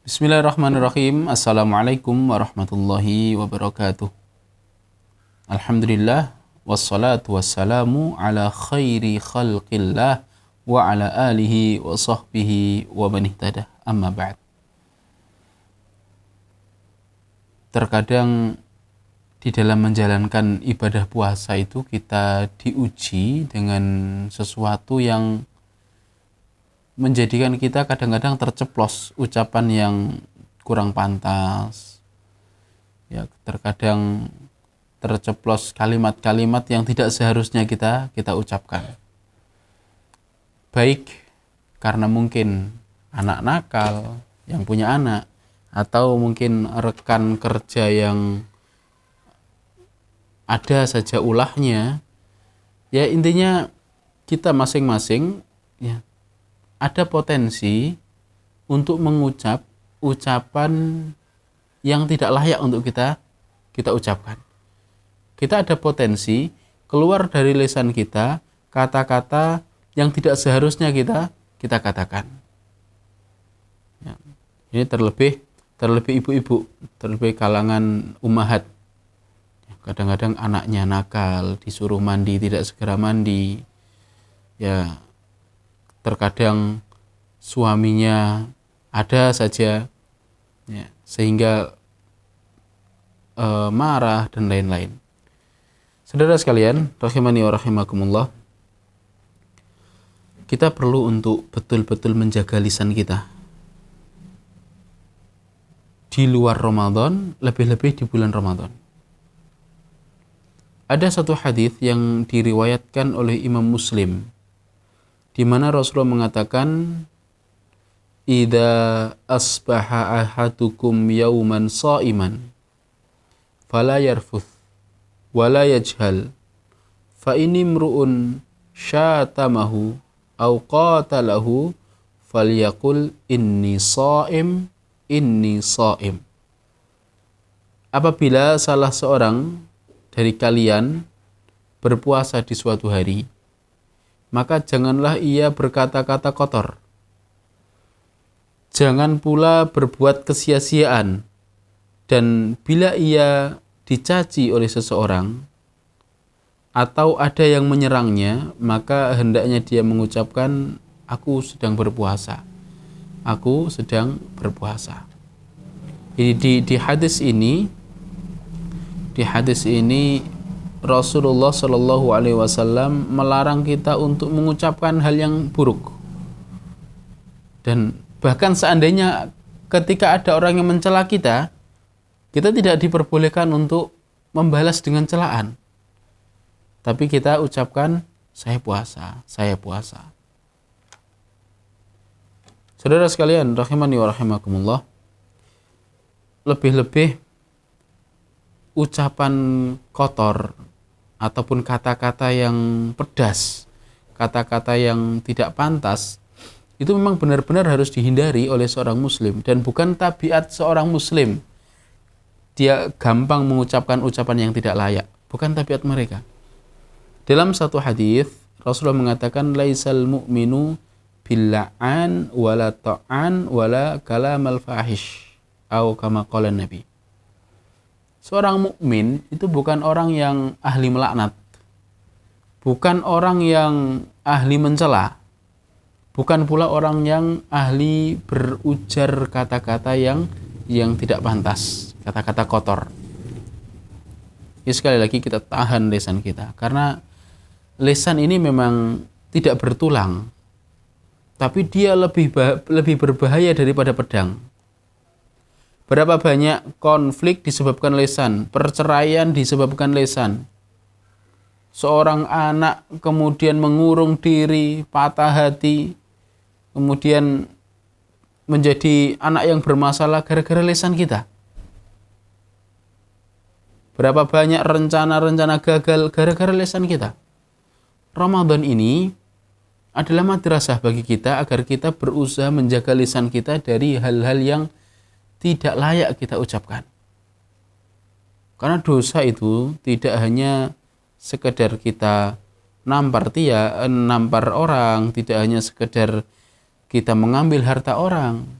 Bismillahirrahmanirrahim. Assalamualaikum warahmatullahi wabarakatuh. Alhamdulillah wassalatu wassalamu ala khairi khalqillah wa ala alihi wa sahbihi wa man ihtada. Amma ba'd. Terkadang di dalam menjalankan ibadah puasa itu kita diuji dengan sesuatu yang menjadikan kita kadang-kadang terceplos ucapan yang kurang pantas. Ya, terkadang terceplos kalimat-kalimat yang tidak seharusnya kita ucapkan. Baik karena mungkin anak nakal yang punya anak, atau mungkin rekan kerja yang ada saja ulahnya. Ya, intinya kita masing-masing ya ada potensi untuk mengucap ucapan yang tidak layak untuk kita ucapkan. Kita ada potensi keluar dari lisan kita kata-kata yang tidak seharusnya kita katakan. Ya. Ini terlebih ibu-ibu, terlebih kalangan ummahat. Kadang-kadang anaknya nakal, disuruh mandi tidak segera mandi. Ya, terkadang suaminya ada saja ya, sehingga marah dan lain-lain. Saudara sekalian, rahimani wa rahimakumullah, kita perlu untuk betul-betul menjaga lisan kita di luar Ramadan, lebih-lebih di bulan Ramadan. Ada satu hadis yang diriwayatkan oleh Imam Muslim, di mana Rasulullah mengatakan, "Idza asbaha ahadukum yauman sha'iman fala yarfuth wala yajhal fa inimru'un syatamahu aw qatalahu falyaqul inni sha'im inni sha'im." Apabila salah seorang dari kalian berpuasa di suatu hari, maka janganlah ia berkata-kata kotor. Jangan pula berbuat kesia-siaan. Dan bila ia dicaci oleh seseorang atau ada yang menyerangnya, maka hendaknya dia mengucapkan, "Aku sedang berpuasa. Aku sedang berpuasa." Di hadis ini Rasulullah Shallallahu Alaihi Wasallam melarang kita untuk mengucapkan hal yang buruk, dan bahkan seandainya ketika ada orang yang mencela kita tidak diperbolehkan untuk membalas dengan celaan, tapi kita ucapkan, saya puasa. Saudara sekalian, rahimani wa rahimakumullah, lebih-lebih ucapan kotor ataupun kata-kata yang pedas, kata-kata yang tidak pantas, itu memang benar-benar harus dihindari oleh seorang muslim, dan bukan tabiat seorang muslim dia gampang mengucapkan ucapan yang tidak layak, bukan tabiat mereka. Dalam satu hadis Rasulullah mengatakan, laisal mu'minu billa'an wala ta'an wala kalamal fahish, atau kama qala Nabi. Seorang mukmin itu bukan orang yang ahli melaknat, bukan orang yang ahli mencela, bukan pula orang yang ahli berujar kata-kata yang tidak pantas, kata-kata kotor. Ya, sekali lagi kita tahan lisan kita, karena lisan ini memang tidak bertulang, tapi dia lebih berbahaya daripada pedang. Berapa banyak konflik disebabkan lisan, perceraian disebabkan lisan. Seorang anak kemudian mengurung diri, patah hati, kemudian menjadi anak yang bermasalah gara-gara lisan kita. Berapa banyak rencana-rencana gagal gara-gara lisan kita. Ramadan ini adalah madrasah bagi kita agar kita berusaha menjaga lisan kita dari hal-hal yang tidak layak kita ucapkan. Karena dosa itu tidak hanya sekedar kita nampar orang, tidak hanya sekedar kita mengambil harta orang,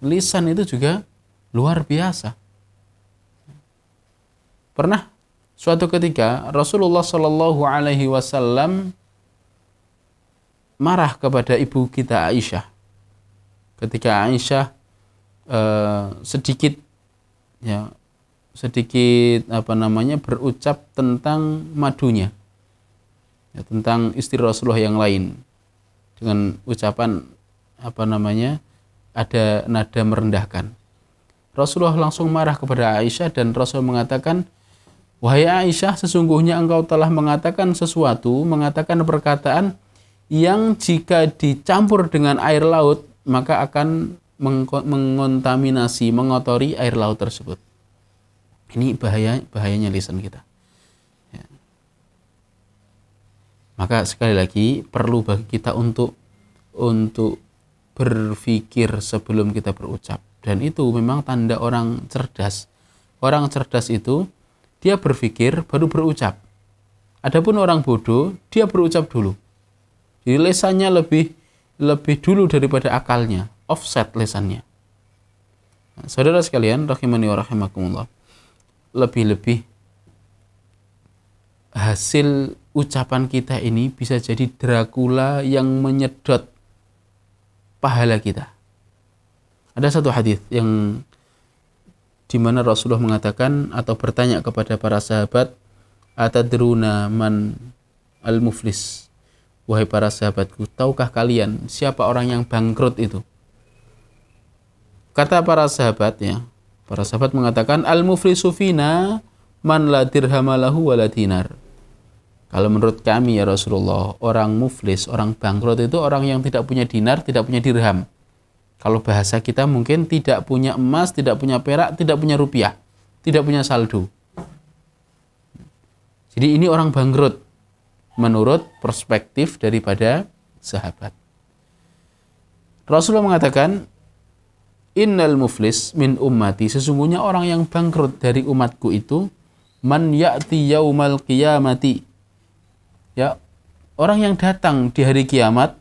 lisan itu juga luar biasa. Pernah suatu ketika Rasulullah Shallallahu Alaihi Wasallam marah kepada ibu kita Aisyah. Ketika Aisyah sedikit berucap tentang madunya, ya, tentang istri Rasulullah yang lain dengan ucapan ada nada merendahkan. Rasulullah langsung marah kepada Aisyah dan Rasul mengatakan, wahai Aisyah, sesungguhnya engkau telah mengatakan perkataan yang jika dicampur dengan air laut maka akan mengontaminasi, mengotori air laut tersebut. Ini bahayanya lisan kita. Ya. Maka sekali lagi perlu bagi kita untuk berpikir sebelum kita berucap. Dan itu memang tanda orang cerdas. Orang cerdas itu dia berpikir baru berucap. Adapun orang bodoh dia berucap dulu. Jadi lesannya lebih dulu daripada akalnya, offset lesannya. Nah, saudara sekalian, rahimani wa rahimakumullah, lebih-lebih hasil ucapan kita ini bisa jadi Dracula yang menyedot pahala kita. Ada satu hadis yang di mana Rasulullah mengatakan atau bertanya kepada para sahabat, atadruna man al-muflis? Wahai para sahabatku, tahukah kalian siapa orang yang bangkrut itu? Kata para sahabat mengatakan, al-muflisu fina man la dirhamalahu wa la dinar. Kalau menurut kami ya Rasulullah, orang muflis, orang bangkrut itu orang yang tidak punya dinar, tidak punya dirham. Kalau bahasa kita mungkin tidak punya emas, tidak punya perak, tidak punya rupiah, tidak punya saldo. Jadi ini orang bangkrut menurut perspektif daripada sahabat. Rasulullah mengatakan, innal muflis min ummati, sesungguhnya orang yang bangkrut dari umatku itu, man ya'ti yaumal qiyamati, ya, orang yang datang di hari kiamat,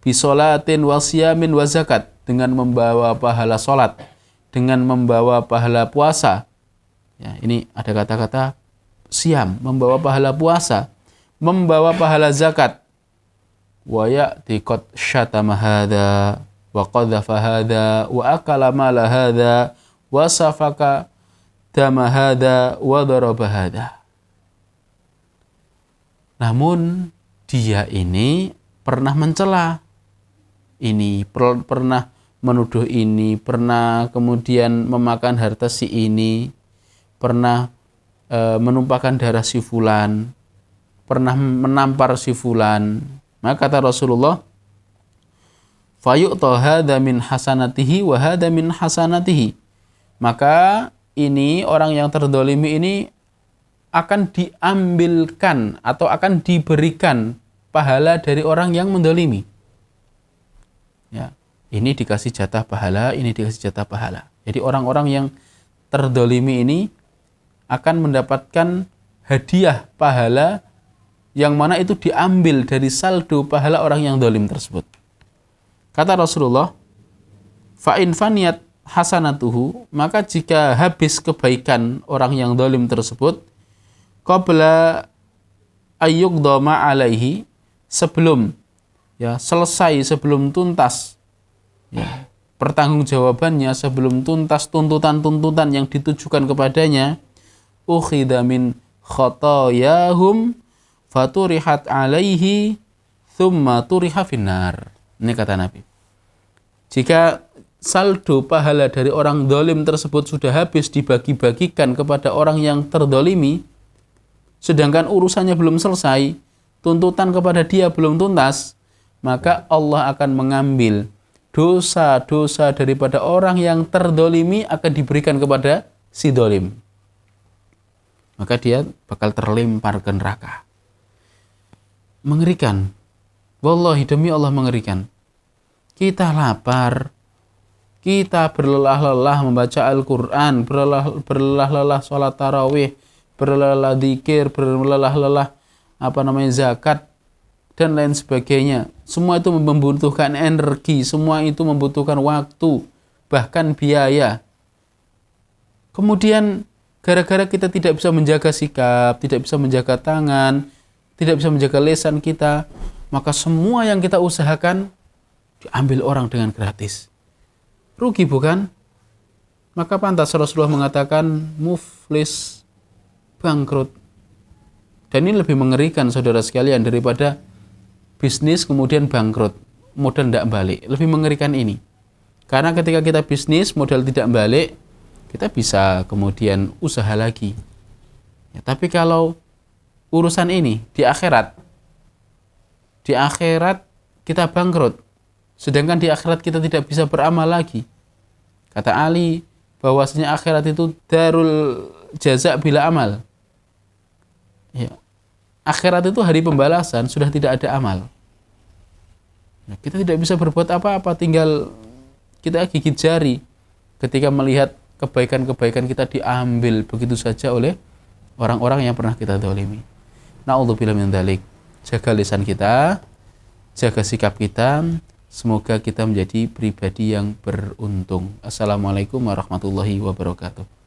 bisolatin wasyamin wa zakat, dengan membawa pahala solat, dengan membawa pahala puasa. Ya, ini ada kata-kata siam, membawa pahala puasa, membawa pahala zakat. Wa ya'ti qad syatama hadza wa qadhafa hadza wa akala mala hadza wa safaka dama hadza wa daraba hadza. Namun dia ini pernah mencela ini, pernah menuduh ini, pernah kemudian memakan harta si ini, pernah menumpahkan darah si fulan, pernah menampar si fulan. Maka kata Rasulullah, fayu'ta hadza min hasanatihi wa hadza min hasanatihi. Maka ini orang yang terdolimi ini akan diambilkan atau akan diberikan pahala dari orang yang mendolimi. Ya, ini dikasih jatah pahala, ini dikasih jatah pahala. Jadi orang-orang yang terdolimi ini akan mendapatkan hadiah pahala yang mana itu diambil dari saldo pahala orang yang dolim tersebut. Kata Rasulullah, fa'in faniyat hasanatuhu, maka jika habis kebaikan orang yang dolim tersebut, qabla ayyuqdama alaihi, sebelum selesai, sebelum tuntas pertanggungjawabannya, sebelum tuntas tuntutan-tuntutan yang ditujukan kepadanya, ukhidha min khotoyahum faturihat alaihi thumma turiha finnar. Ini kata Nabi. Jika saldo pahala dari orang dolim tersebut sudah habis dibagi-bagikan kepada orang yang terdolimi, sedangkan urusannya belum selesai, tuntutan kepada dia belum tuntas, maka Allah akan mengambil dosa-dosa daripada orang yang terdolimi akan diberikan kepada si dolim. Maka dia bakal terlempar ke neraka. Mengerikan. Wallahi, demi Allah mengerikan. Kita lapar, kita berlelah-lelah membaca Al-Quran, berlelah-lelah sholat tarawih, berlelah-lelah dzikir, berlelah-lelah zakat, dan lain sebagainya. Semua itu membutuhkan energi, semua itu membutuhkan waktu. bahkan biaya. Kemudian gara-gara kita tidak bisa menjaga sikap, tidak bisa menjaga tangan, tidak bisa menjaga lisan kita, maka semua yang kita usahakan diambil orang dengan gratis. Rugi bukan? Maka pantas Rasulullah mengatakan muflis, bangkrut. Dan ini lebih mengerikan saudara sekalian daripada bisnis kemudian bangkrut, modal tidak balik. Lebih mengerikan ini. Karena ketika kita bisnis, modal tidak balik, kita bisa kemudian usaha lagi. Ya, tapi kalau urusan ini di akhirat kita bangkrut, sedangkan di akhirat kita tidak bisa beramal lagi. Kata Ali, bahwasanya akhirat itu darul jaza bila amal. Ya. Akhirat itu hari pembalasan, sudah tidak ada amal. Nah, kita tidak bisa berbuat apa-apa, tinggal kita gigit jari ketika melihat kebaikan-kebaikan kita diambil begitu saja oleh orang-orang yang pernah kita zalimi. Na'udzubillah min dzalik. Jaga lisan kita, jaga sikap kita, semoga kita menjadi pribadi yang beruntung. Assalamualaikum warahmatullahi wabarakatuh.